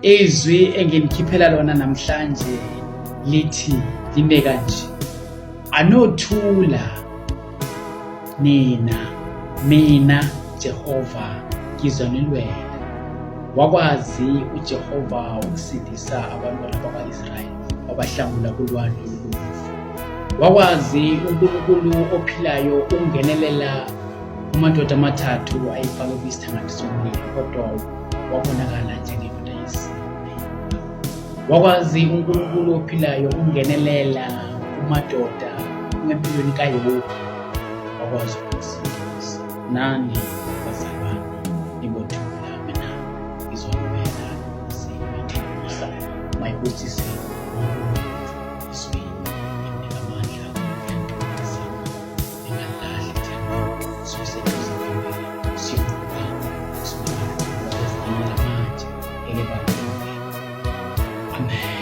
Izwi enginikhiphela lona namhlanje lithi lime kanje: anothula nina, mina Jehova ngizonilwela. Wakwazi uJehova ukusindisa abantwana bakwa-Israyeli, wabahlangula kulwandle olubomvu. Wakwazi uNkulunkulu ophilayo ukungenelela kumadoda amathathu ayefake kwisithangani somlilo, kodwa wabonakala njengendoda yesine. Wakwazi uNkulunkulu ophilayo ukungenelela kumadoda empilweni kaYobu, wakwazi ukusindisa. Nani bazalwane, nibothula, mina ngizonibeka sibathusa mayibusise iswini imnika amandla okuyandisa engalahli themba soseduze phambili siyoquka kusukela manje elebalulekile. Amen.